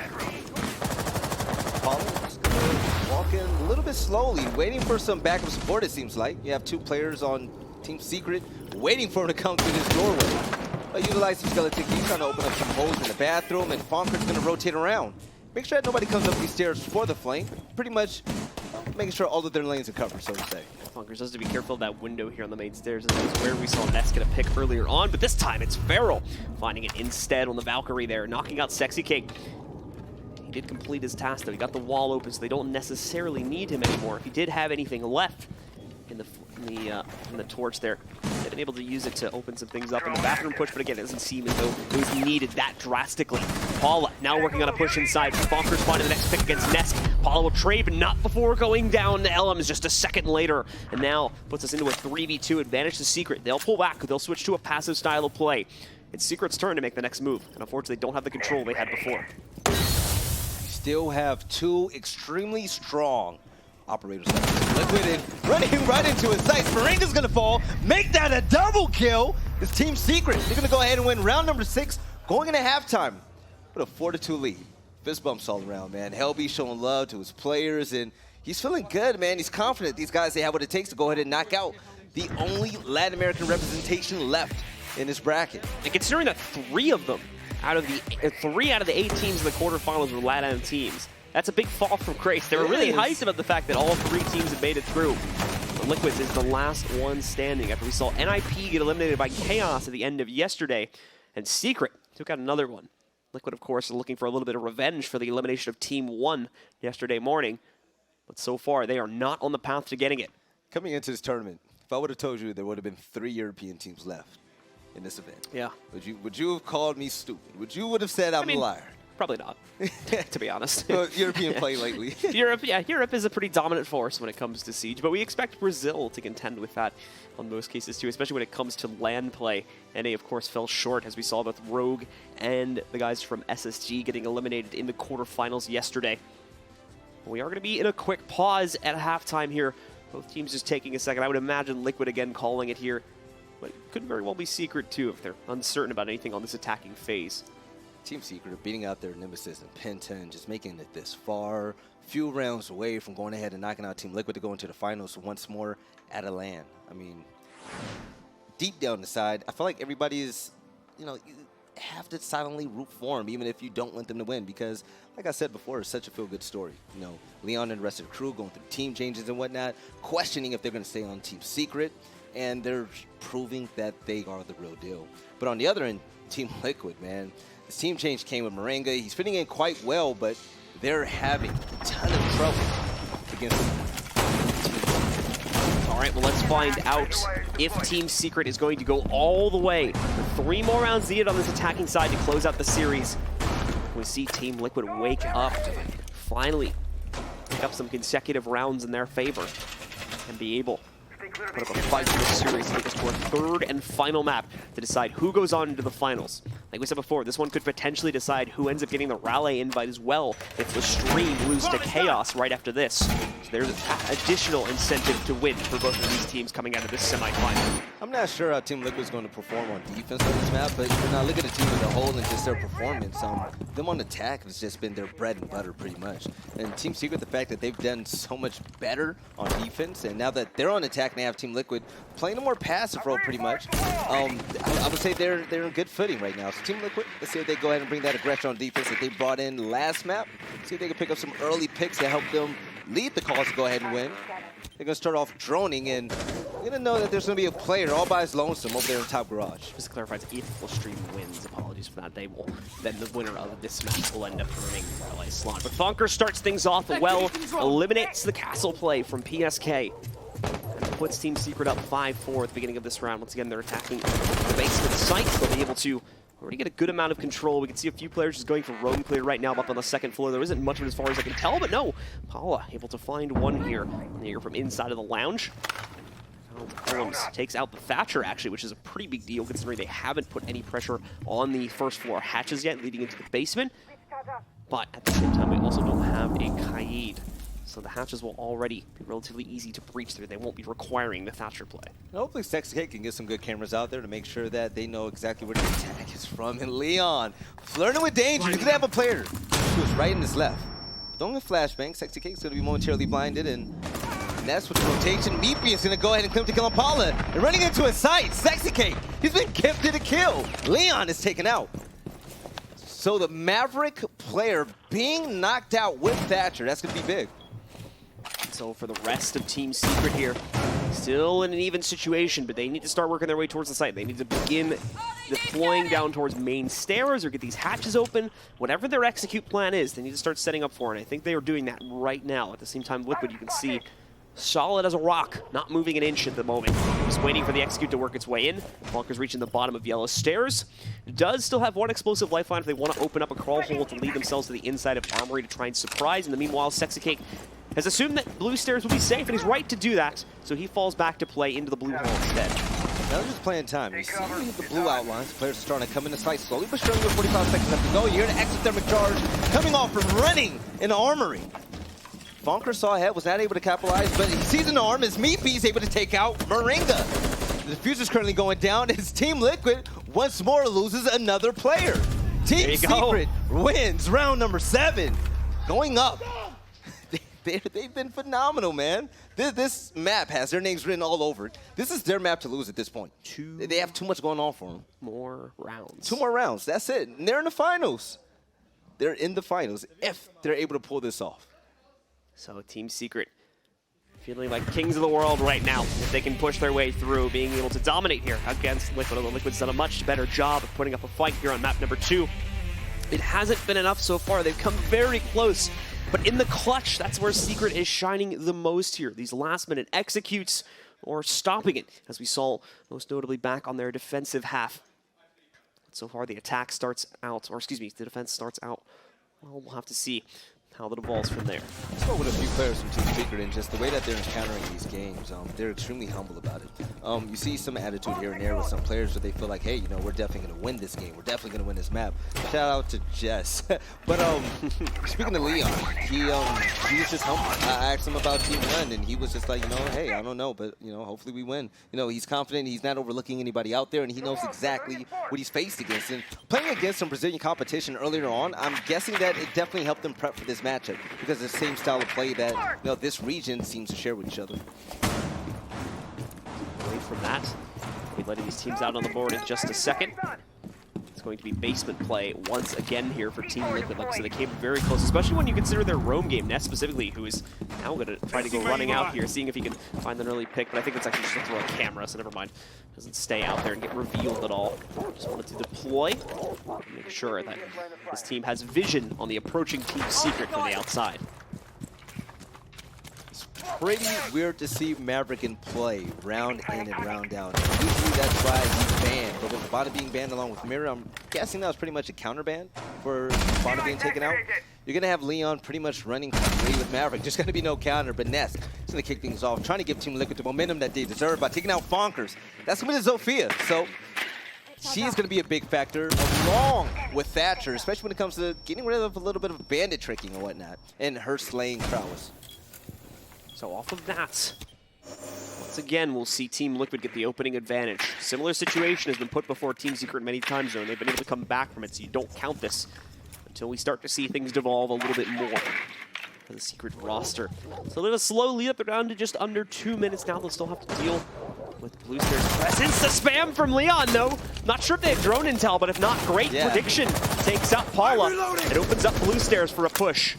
S1: Apollo's going to walk in a little bit slowly, waiting for some backup support, it seems like. You have 2 players on Team Secret waiting for him to come through this doorway. But utilize some skeleton keys, trying to open up some holes in the bathroom, and Fonker's going to rotate around. Make sure that nobody comes up these stairs for the flank. Pretty much making sure all of their lanes are covered, so to say.
S2: Funkers has to be careful of that window here on the main stairs. This is where we saw Ness get a pick earlier on, but this time it's Feral finding it instead on the Valkyrie there, knocking out Sexy Cake. He did complete his task though. He got the wall open, so they don't necessarily need him anymore. If he did have anything left in the torch there, they've been able to use it to open some things up in the bathroom push, but again, it doesn't seem as though it was needed that drastically. Paula now working on a push inside. Bonkers finding the next pick against Nesk. Paula will trade, but not before going down to Elms just a second later, and now puts us into a 3v2 advantage to Secret. They'll pull back. They'll switch to a passive style of play. It's Secret's turn to make the next move, and unfortunately, they don't have the control they had before.
S1: Still have 2 extremely strong operators left. Liquid and running right into his sights. Faringa's gonna fall, make that a double kill. It's Team Secret. They're gonna go ahead and win round number 6, going into halftime with a 4-2 lead. Fist bumps all around, man. Helby showing love to his players, and he's feeling good, man. He's confident. These guys, they have what it takes to go ahead and knock out the only Latin American representation left in this bracket.
S2: And considering that 3 out of the 8 teams in the quarterfinals were Latin teams, that's a big fall from grace. They were really hyped about the fact that all 3 teams had made it through. But Liquids is the last one standing after we saw NIP get eliminated by Chaos at the end of yesterday, and Secret took out another one. Liquid, of course, is looking for a little bit of revenge for the elimination of Team 1 yesterday morning, but so far they are not on the path to getting it.
S1: Coming into this tournament, if I would have told you there would have been 3 European teams left in this event,
S2: yeah,
S1: would you have called me stupid? Would have said I'm a liar?
S2: Probably not, to be honest.
S1: Well, European play lately.
S2: Europe is a pretty dominant force when it comes to Siege, but we expect Brazil to contend with that on most cases too, especially when it comes to land play. NA, of course, fell short, as we saw both Rogue and the guys from SSG getting eliminated in the quarterfinals yesterday. We are going to be in a quick pause at halftime here. Both teams just taking a second. I would imagine Liquid again calling it here, but it could very well be Secret too if they're uncertain about anything on this attacking phase.
S1: Team Secret are beating out their Nemesis and Penta and just making it this far, few rounds away from going ahead and knocking out Team Liquid to go into the finals once more at a LAN. I mean, deep down inside, I feel like everybody is, you have to silently root for them, even if you don't want them to win, because, like I said before, it's such a feel-good story. Leon and the rest of the crew going through team changes and whatnot, questioning if they're going to stay on Team Secret, and they're proving that they are the real deal. But on the other end, Team Liquid, man, this team change came with Moringa. He's fitting in quite well, but they're having a ton of trouble against
S2: right, well, let's find out if Team Secret is going to go all the way. 3 more rounds needed on this attacking side to close out the series. We see Team Liquid wake up, finally pick up some consecutive rounds in their favor, and be able to put up a fight in this series to take us to our 3rd and final map to decide who goes on into the finals. Like we said before, this one could potentially decide who ends up getting the Raleigh invite as well if the stream loses to Chaos right after this. So there's additional incentive to win for both of these teams coming out of this semifinal.
S1: I'm not sure how Team Liquid is going to perform on defense on this map, but when I look at the team as a whole and just their performance, them on attack has just been their bread and butter pretty much. And Team Secret, the fact that they've done so much better on defense, and now that they're on attack and they have Team Liquid playing a more passive role pretty much, I would say they're in good footing right now. So Team Liquid, let's see if they go ahead and bring that aggression on defense that they brought in last map. See if they can pick up some early picks to help them lead the cause to go ahead and win. They're going to start off droning, and you're going to know that there's going to be a player all by his lonesome over there in top garage.
S2: Just to clarify, if the stream wins, apologies for that, then the winner of this match will end up earning the Raleigh slot. But Thonker starts things off well, eliminates the castle play from PSK, and puts Team Secret up 5-4 at the beginning of this round. Once again, they're attacking the base of the site. They'll be able to already get a good amount of control. We can see a few players just going for roam clear right now up on the 2nd floor. There isn't much of it as far as I can tell, but no. Paula able to find one here. Here from inside of the lounge. Columns takes out the Thatcher, actually, which is a pretty big deal considering they haven't put any pressure on the 1st floor hatches yet, leading into the basement. But at the same time, we also don't have a Kaid. So the hatches will already be relatively easy to breach there. They won't be requiring the Thatcher play.
S1: Hopefully Sexy K can get some good cameras out there to make sure that they know exactly where the attack is from. And Leon, flirting with danger. You could have a player who is right and is left. Throwing a flashbang, Sexy K is going to be momentarily blinded, and that's with the rotation. Meepy is going to go ahead and claim to kill Impala. And running into a sight, Sexy K, he's been gifted a kill. Leon is taken out. So the Maverick player being knocked out with Thatcher, that's going to be big.
S2: So for the rest of Team Secret here, still in an even situation, but they need to start working their way towards the site. They need to begin deploying down towards main stairs or get these hatches open. Whatever their execute plan is, they need to start setting up for it. And I think they are doing that right now. At the same time, Liquid, you can see, solid as a rock, not moving an inch at the moment. Just waiting for the execute to work its way in. Falker's reaching the bottom of yellow stairs. Does still have one explosive lifeline if they want to open up a crawl hole to lead themselves to the inside of Armory to try and surprise. In the meanwhile, Sexy Cake has assumed that blue stairs will be safe, and he's right to do that, so he falls back to play into the blue hole instead.
S1: Now just playing time. You see the blue outlines. Players are starting to come in the site slowly but surely with 45 seconds left to go. You're an exothermic charge coming off from running in the Armory. Bonker saw ahead, was not able to capitalize, but he sees an arm as Meepy's able to take out Moringa. The diffuser is currently going down as Team Liquid once more loses another player. Team Secret wins round number 7. Going up. They've been phenomenal, man. This map has their names written all over it. This is their map to lose at this point. They have too much going on for them.
S2: More rounds.
S1: 2 more rounds. That's it. And they're in the finals. They're in the finals if they're able to pull this off.
S2: So Team Secret feeling like kings of the world right now. If they can push their way through, being able to dominate here against Liquid. Although Liquid's done a much better job of putting up a fight here on map number 2. It hasn't been enough so far. They've come very close. But in the clutch, that's where Secret is shining the most here. These last-minute executes or stopping it, as we saw most notably back on their defensive half. So far, the attack starts out, or excuse me, the defense starts out. Well, we'll have to see how that evolves from there.
S1: Let's go with a few players from Team Secret, and just the way that they're encountering these games, they're extremely humble about it. You see some attitude here and there with some players where they feel like, hey, you know, we're definitely going to win this game. We're definitely going to win this map. Shout out to Jess. But speaking of Leon, he was just humble. I asked him about Team 1, and he was just like, you know, hey, I don't know, but, you know, hopefully we win. You know, he's confident. He's not overlooking anybody out there, and he knows exactly what he's faced against. And playing against some Brazilian competition earlier on, I'm guessing that it definitely helped them prep for this matchup, because it's the same style of play that, you know, this region seems to share with each other.
S2: Away from that, we'll be letting these teams out on the board in just a second. It's going to be basement play once again here for Team Liquid. Like I said, they came very close, especially when you consider their roam game. Ness specifically, who is now going to try to go running out here, seeing if he can find an early pick. But I think it's actually just to throw a camera, so never mind. Doesn't stay out there and get revealed at all. Just wanted to deploy, make sure that this team has vision on the approaching Team Secret from the outside.
S1: pretty weird to see Maverick in play, round in and round out. Usually that's why he's banned, but with Bana being banned along with Mirror, I'm guessing that was pretty much a counter ban for Bana being taken out. You're going to have Leon pretty much running free with Maverick. There's going to be no counter, but Ness is going to kick things off, trying to give Team Liquid the momentum that they deserve by taking out Fonkers. That's going to be Zofia, so she is going to be a big factor along with Thatcher, especially when it comes to getting rid of a little bit of bandit tricking and whatnot, and her slaying prowess.
S2: So off of that, once again, we'll see Team Liquid get the opening advantage. Similar situation has been put before Team Secret many times, though, and they've been able to come back from it, so you don't count this until we start to see things devolve a little bit more for the Secret roster. So they're a slow lead up. They're down to just under 2 minutes now. They'll still have to deal with Blue Stairs' presence. The spam from Leon, though. Not sure if they have drone intel, but if not, great prediction. Takes out Paula. It opens up Blue Stairs for a push.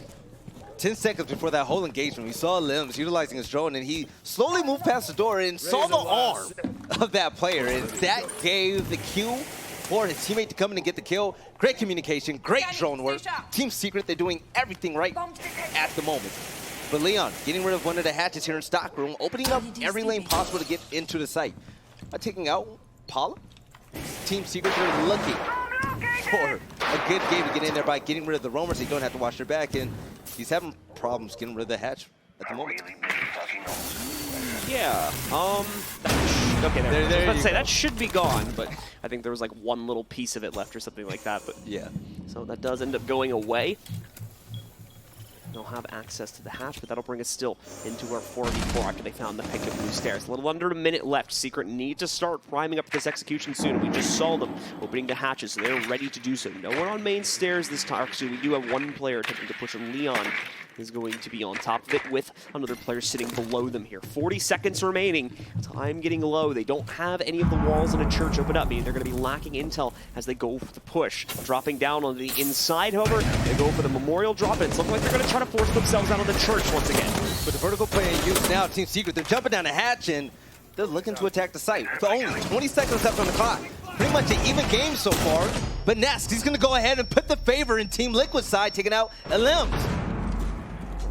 S1: 10 seconds before that whole engagement, we saw Limbs utilizing his drone, and he slowly moved past the door and saw the arm of that player, and that gave the cue for his teammate to come in and get the kill. Great communication, great drone work. Team Secret, they're doing everything right at the moment. But Leon getting rid of one of the hatches here in Stockroom, opening up every lane possible to get into the site. By taking out Paula, Team Secret, they're looking for a good game to get in there by getting rid of the roamers. They don't have to watch their back, and he's having problems getting rid of the hatch at the moment.
S2: Yeah, okay, there I was about to say, that should be gone, but I think there was like one little piece of it left or something like that, but
S1: yeah.
S2: So that does end up going away. They'll have access to the hatch, but that'll bring us still into our 4v4 after they found the pick of Blue Stairs. A little under a minute left. Secret need to start priming up this execution soon. We just saw them opening the hatches, so they're ready to do so. No one on main stairs this time. Actually, we do have one player attempting to push, and Leon is going to be on top of it with another player sitting below them here. 40 seconds remaining. Time getting low. They don't have any of the walls in a church open up, meaning they're going to be lacking intel as they go for the push. Dropping down on the inside, however, they go for the memorial drop, and it's looking like they're going to try to force themselves out of the church once again.
S1: With the vertical play in use now, Team Secret, they're jumping down the hatch, and they're looking to attack the site. With only 20 seconds left on the clock. Pretty much an even game so far, but Nest, he's going to go ahead and put the favor in Team Liquid side, taking out Elims.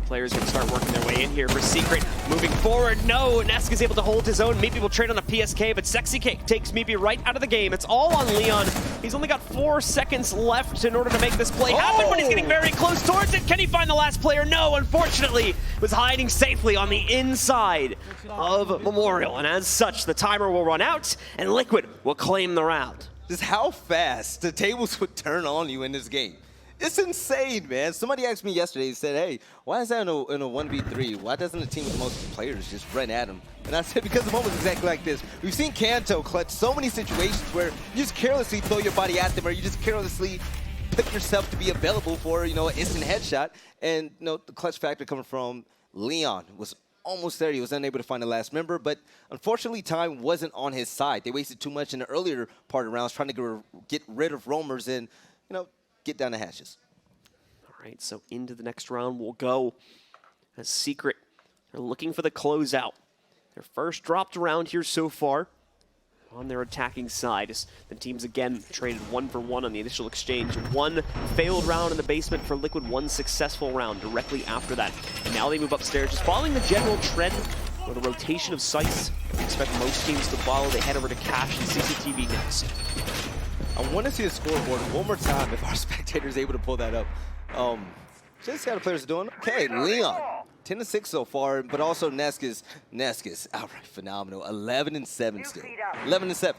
S2: Players can start working their way in here for Secret. Moving forward, no, Nesk is able to hold his own. Meepy will trade on a PSK, but Sexy Cake takes Meepy right out of the game. It's all on Leon. He's only got 4 seconds left in order to make this play happen, but he's getting very close towards it. Can he find the last player? No, unfortunately, was hiding safely on the inside of Memorial. And as such, the timer will run out, and Liquid will claim the round.
S1: Just how fast the tables would turn on you in this game. It's insane, man. Somebody asked me yesterday, he said, hey, why is that in a 1v3? Why doesn't a team with most players just run at him? And I said, because the moment's exactly like this. We've seen Kanto clutch so many situations where you just carelessly throw your body at them, or you just carelessly pick yourself to be available for, an instant headshot. And, the clutch factor coming from Leon was almost there. He was unable to find the last member, but unfortunately, time wasn't on his side. They wasted too much in the earlier part of rounds trying to get rid of roamers and, get down the hatches.
S2: All right, so into the next round we'll go. As Secret, they're looking for the closeout. Their first dropped round here so far on their attacking side. As the teams again traded 1-for-1 on the initial exchange. 1 failed round in the basement for Liquid, 1 successful round directly after that. And now they move upstairs, just following the general trend or the rotation of sites. We expect most teams to follow. They head over to Cash and CCTV next.
S1: I want to see the scoreboard one more time if our spectator is able to pull that up. Just how the players are doing. Okay, Leon, 10-6 so far, but also Nesk is outright phenomenal. 11-7 still. 11-7.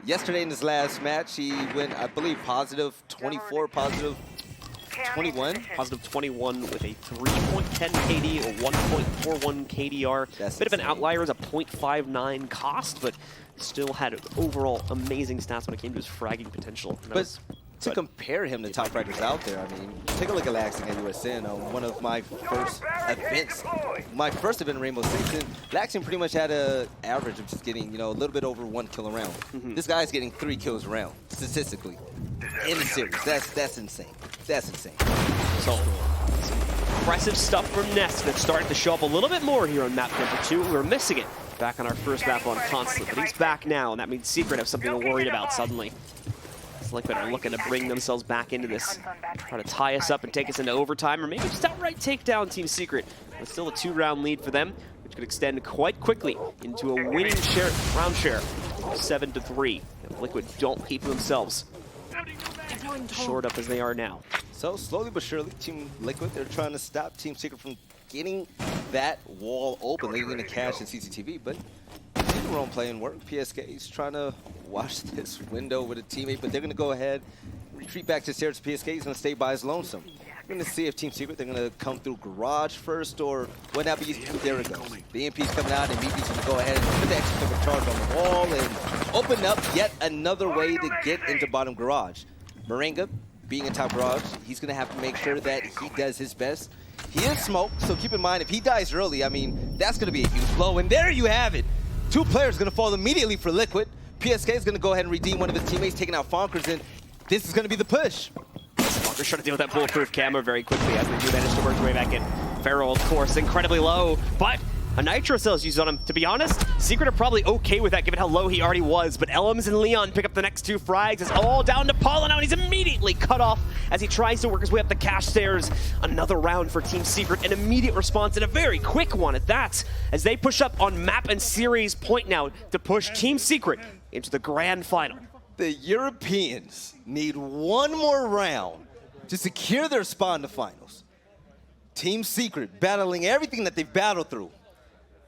S1: Yesterday in his last match, he went, I believe, positive 24, positive 21.
S2: Positive 21 with a 3.10 KD or 1.41 KDR.
S1: That's
S2: a bit of an
S1: insane.
S2: outlier as a 0.59 cost, but still had overall amazing stats when it came to his fragging potential.
S1: But to compare him to top fraggers out there, I mean, take a look at Laxing at USN on one of my first events. My first event in Rainbow Six, and Laxing pretty much had an average of just getting, a little bit over 1 kill a round. This guy's getting 3 kills a round, statistically, in the series. That's insane. That's insane.
S2: So, some impressive stuff from Nest that's starting to show up a little bit more here on map number 2. We were missing it back on our first map on Constant, but he's back now, and that means Secret have something to worry about suddenly. Liquid are looking to bring themselves back into this, try to tie us up and take us into overtime, or maybe just outright take down Team Secret. It's still a 2-round lead for them. which could extend quite quickly into a winning round share, 7-3. If Liquid don't keep themselves short up as they are now.
S1: So slowly but surely, Team Liquid, they're trying to stop Team Secret from getting that wall open, leading into cash and CCTV, but see the wrong play and work. PSK is trying to watch this window with a teammate, but they're going to go ahead, retreat back to stairs. PSK is going to stay by his lonesome. We're going to see if Team Secret, they're going to come through garage first or what not be. There it goes. The EMP's coming out, and BB's going to go ahead and put the extra charge on the wall and open up yet another way to get into bottom garage. Moringa, being in top garage, he's going to have to make sure that he does his best. He is smoke, so keep in mind, if he dies early, I mean, that's going to be a huge blow. And there you have it. 2 players going to fall immediately for Liquid. PSK is going to go ahead and redeem one of his teammates, taking out Fonkers, and this is going to be the push.
S2: Fonkers trying to deal with that bulletproof camera very quickly as they do manage to work their way back in. Feral, of course, incredibly low, but a Nitro Cell is used on him. To be honest, Secret are probably okay with that given how low he already was, but Elms and Leon pick up the next 2 frags. It's all down to Paula now, and he's immediately cut off as he tries to work his way up the cash stairs. Another round for Team Secret, an immediate response, and a very quick one at that, as they push up on map and series point now to push Team Secret into the grand final.
S1: The Europeans need one more round to secure their spot in the finals. Team Secret battling everything that they've battled through.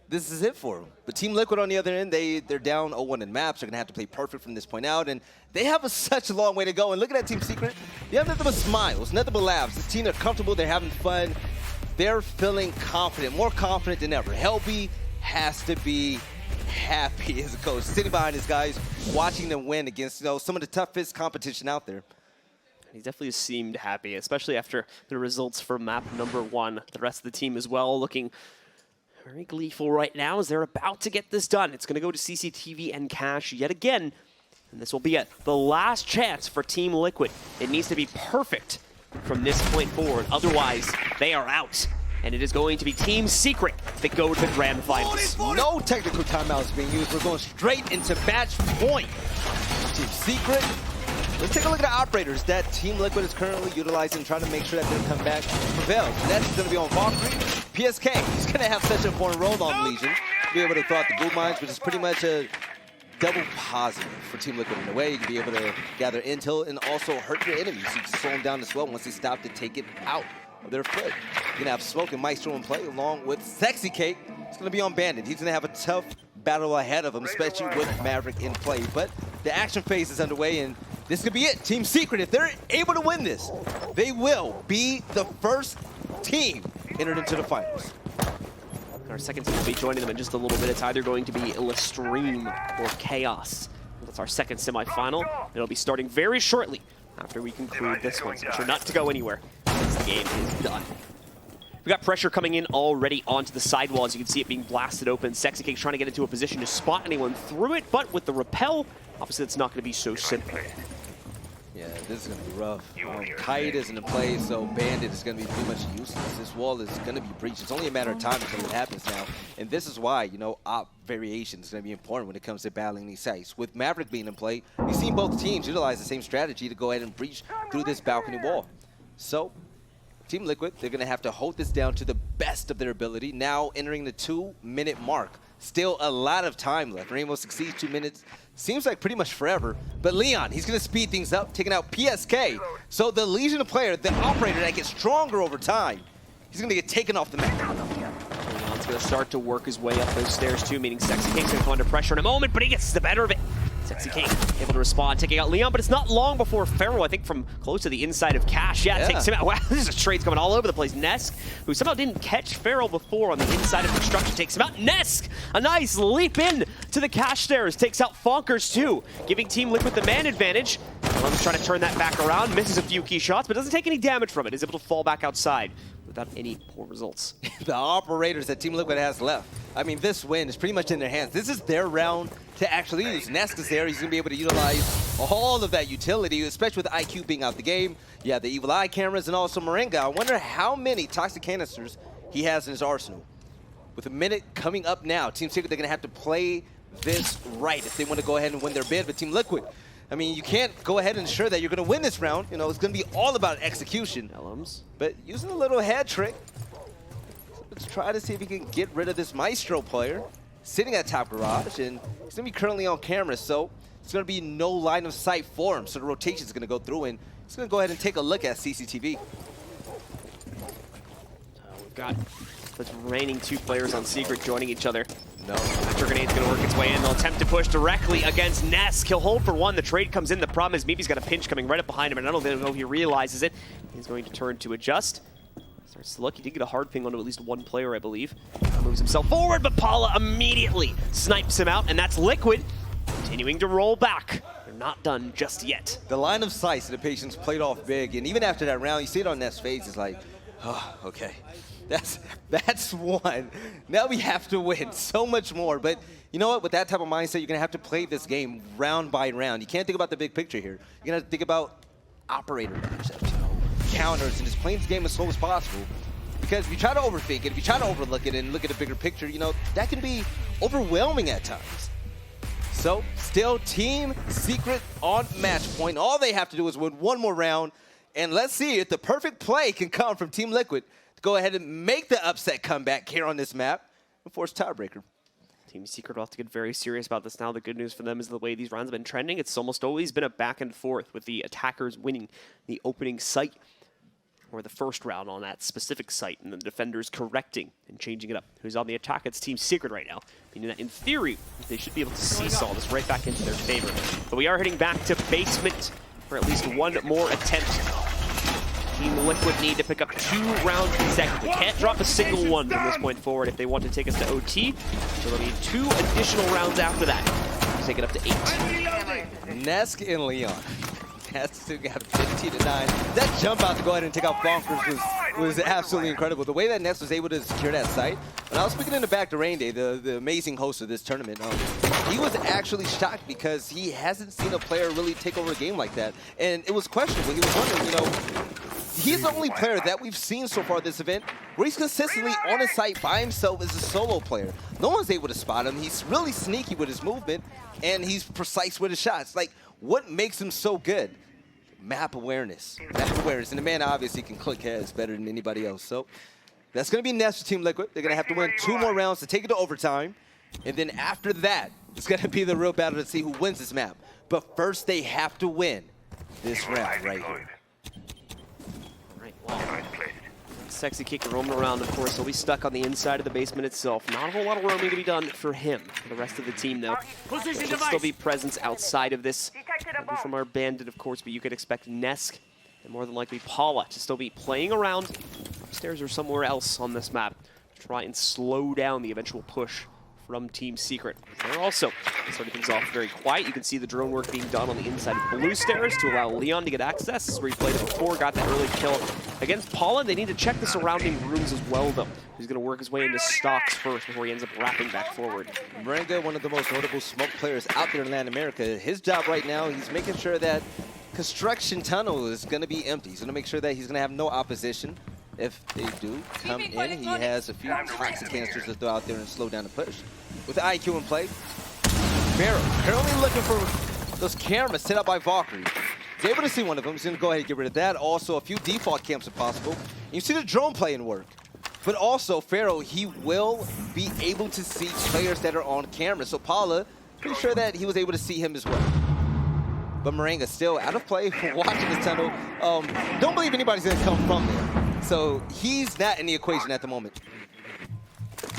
S1: This is it for them. But Team Liquid on the other end, they're down 0-1 in maps. They're going to have to play perfect from this point out. And they have such a long way to go. And look at that Team Secret. You have nothing but smiles, nothing but laughs. The team, they're comfortable. They're having fun. They're feeling confident, more confident than ever. Helby has to be happy as a coach, sitting behind his guys, watching them win against some of the toughest competition out there.
S2: He definitely seemed happy, especially after the results for map number 1. The rest of the team as well looking very gleeful right now as they're about to get this done. It's going to go to CCTV and cash yet again. And this will be the last chance for Team Liquid. It needs to be perfect from this point forward. Otherwise, they are out. And it is going to be Team Secret that go to the grand finals.
S1: No technical timeouts being used. We're going straight into match point. Team Secret. Let's take a look at the operators that Team Liquid is currently utilizing, trying to make sure that their comeback prevails. And that's going to be on Valkyrie. PSK, he's going to have such an important role on Legion to be able to throw out the boom mines, which is pretty much a double positive for Team Liquid in a way. You can be able to gather intel and also hurt your enemies. You can slow them down as well once they stop to take it out of their foot. You're going to have Smoke and Maestro in play along with Sexy Cake. It's going to be on Bandit. He's going to have a tough battle ahead of him, especially with Maverick in play. But the action phase is underway, and this could be it. Team Secret, if they're able to win this, they will be the first team entered into the finals.
S2: Our second team will be joining them in just a little bit. It's either going to be Lestream or Chaos. That's our second semifinal. It'll be starting very shortly after we conclude this one, so be sure not to go anywhere once the game is done. We got pressure coming in already onto the sidewall. As you can see it being blasted open. Sexy Cake's trying to get into a position to spot anyone through it, but with the repel, obviously it's not going to be so simple.
S1: Yeah, this is going to be rough. Kite isn't in play, so Bandit is going to be pretty much useless. This wall is going to be breached. It's only a matter of time until it happens now. And this is why, op variation is going to be important when it comes to battling these sites. With Maverick being in play, you've seen both teams utilize the same strategy to go ahead and breach through this balcony wall. So, Team Liquid, they're going to have to hold this down to the best of their ability. Now entering the 2-minute mark. Still a lot of time left. Rainbow succeeds 2 minutes. Seems like pretty much forever. But Leon, he's going to speed things up, taking out PSK. So the Legion player, the operator that gets stronger over time, he's going to get taken off the map.
S2: Leon's going to start to work his way up those stairs too, meaning Sexy Cake's going to come under pressure in a moment, but he gets the better of it. Sexy Cake able to respond, taking out Leon, but it's not long before Feral, I think from close to the inside of Cash, takes him out. Wow, this is trades coming all over the place. Nesk, who somehow didn't catch Feral before on the inside of Construction, takes him out. Nesk, a nice leap in to the Cash stairs, takes out Fonkers too, giving Team Liquid the man advantage. Elms trying to turn that back around, misses a few key shots, but doesn't take any damage from it. Is able to fall back outside without any poor results.
S1: The operators that Team Liquid has left, I mean, this win is pretty much in their hands. This is their round to actually use. Nesk is there. He's going to be able to utilize all of that utility, especially with IQ being out the game. Yeah, the Evil Eye cameras and also Moringa. I wonder how many toxic canisters he has in his arsenal. With a minute coming up now, Team Secret, they're going to have to play this right if they want to go ahead and win their bid. But Team Liquid, I mean, you can't go ahead and ensure that you're going to win this round. It's going to be all about execution.
S2: Elms.
S1: But using a little head trick, Let's try to see if he can get rid of this Maestro player sitting at top garage, and he's gonna be currently on camera, so it's gonna be no line of sight for him. So the rotation is gonna go through, and he's gonna go ahead and take a look at CCTV.
S2: We've got the remaining 2 players on Secret joining each other.
S1: No.
S2: After Grenade's gonna work its way in, they'll attempt to push directly against Nesk. He'll hold for 1, the trade comes in. The problem is Meepy's got a pinch coming right up behind him, and I don't know if he realizes it. He's going to turn to adjust. Starts to look, he did get a hard ping onto at least 1 player, I believe. Moves himself forward, but Paula immediately snipes him out, and that's Liquid continuing to roll back. They're not done just yet.
S1: The line of sight to the Patience played off big, and even after that round, you see it on Nest's face, it's like, oh, okay. That's one. Now we have to win so much more. But you know what? With that type of mindset, you're going to have to play this game round by round. You can't think about the big picture here. You're going to have to think about operator matchups, you know, counters, and just playing this game as slow as possible. Because if you try to overthink it, if you try to overlook it and look at the bigger picture, you know, that can be overwhelming at times. So, still Team Secret on match point. All they have to do is win one more round. And let's see if the perfect play can come from Team Liquid to go ahead and make the upset comeback here on this map and force tiebreaker.
S2: Team Secret will have to get very serious about this now. The good news for them is the way these rounds have been trending. It's almost always been a back and forth with the attackers winning the opening site or the first round on that specific site, and the defenders correcting and changing it up. Who's on the attack? It's Team Secret right now. Meaning that in theory, they should be able to seesaw this right back into their favor. But we are heading back to basement for at least one more attempt. Team Liquid need to pick up 2 rounds consecutively. They can't drop a single one from this point forward if they want to take us to OT. So they'll need 2 additional rounds after that to take it up to 8.
S1: Nesk and Leon. Nesk got 15-9. That jump out to go ahead and take out Bonkers was absolutely incredible. The way that Nesk was able to secure that site. When I was speaking in the back to Rain Day, the amazing host of this tournament, he was actually shocked because he hasn't seen a player really take over a game like that. And it was questionable. He was wondering, you know, he's the only player that we've seen so far this event where he's consistently on his site by himself as a solo player. No one's able to spot him. He's really sneaky with his movement, and he's precise with his shots. Like, what makes him so good? Map awareness. Map awareness. And the man obviously can click heads better than anybody else. So that's going to be Nest for Team Liquid. They're going to have to win 2 more rounds to take it to overtime. And then after that, it's going to be the real battle to see who wins this map. But first, they have to win this round right here.
S2: Right, well, Sexy Kick roaming around, of course. He'll be stuck on the inside of the basement itself. Not a whole lot of roaming to be done for him. For the rest of the team, though, there should still be presence outside of this. Maybe from our Bandit, of course, but you could expect Nesk and more than likely Paula to still be playing around upstairs or somewhere else on this map to try and slow down the eventual push from Team Secret. They're also starting things off very quiet. You can see the drone work being done on the inside of blue stairs to allow Leon to get access. This is where he played it before, got that early kill against Paula. They need to check the surrounding rooms as well, though. He's going to work his way into stocks first before he ends up wrapping back forward.
S1: Moringa, one of the most notable smoke players out there in Latin America. His job right now, he's making sure that construction tunnel is going to be empty. He's going to make sure that he's going to have no opposition. If they do come in, he has a few toxic canisters to throw out there and slow down the push. With the IQ in play, Pharaoh currently looking for those cameras set up by Valkyrie. He's able to see one of them. He's going to go ahead and get rid of that. Also, a few default camps if possible. You see the drone playing work. But also, Pharaoh, he will be able to see players that are on camera. So Paula, pretty sure that he was able to see him as well. But Moringa still out of play, watching this tunnel. Don't believe anybody's going to come from there. So he's not in the equation at the moment.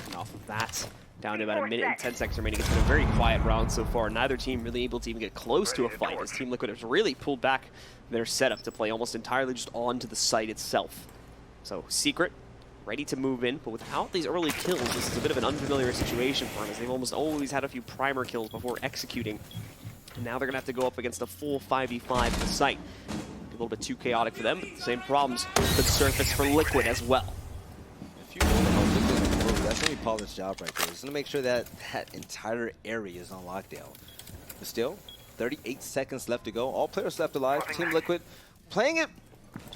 S2: And off of that, down to about 1 minute and 10 seconds remaining. It's been a very quiet round so far. Neither team really able to even get close to a fight, as Team Liquid has really pulled back their setup to play almost entirely just onto the site itself. So Secret ready to move in, but without these early kills, this is a bit of an unfamiliar situation for them, as they've almost always had a few primer kills before executing. And now they're going to have to go up against a full 5v5 at the site. A little bit too chaotic for them, but the same problems could surface for Liquid as well.
S1: If you want to help Liquid move, that's going to be Paula's job right there. He's going to make sure that that entire area is on lockdown. But still, 38 seconds left to go. All players left alive. Team Liquid playing it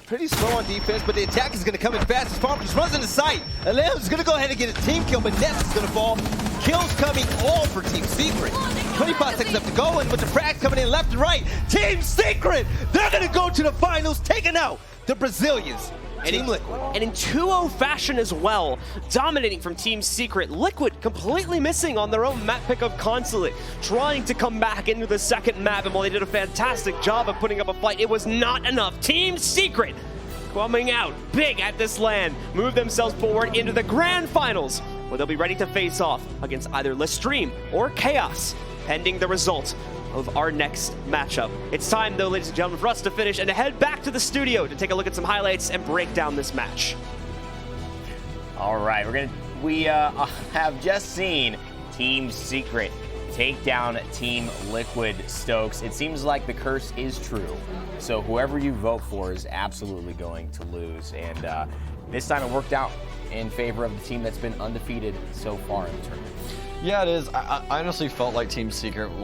S1: pretty slow on defense, but the attack is going to come in fast as Palmer just runs into sight. Alejo is going to go ahead and get a team kill, but Ness is going to fall. Kills coming all for Team Secret. 25 seconds left to go, and with the frags coming in left and right, Team Secret, they're going to go to the finals, taking out the Brazilians Team Liquid.
S2: And in 2-0 fashion as well, dominating from Team Secret. Liquid completely missing on their own map pick of Consulate, trying to come back into the second map, and while they did a fantastic job of putting up a fight, it was not enough. Team Secret coming out big at this LAN, move themselves forward into the grand finals, where they'll be ready to face off against either Lestream or Chaos, pending the result of our next matchup. It's time, though, ladies and gentlemen, for us to finish and to head back to the studio to take a look at some highlights and break down this match.
S6: All right, we have just seen Team Secret take down Team Liquid. Stokes, it seems like the curse is true. So whoever you vote for is absolutely going to lose. And this time it worked out in favor of the team that's been undefeated so far in the tournament.
S7: Yeah, it is. I honestly felt like Team Secret was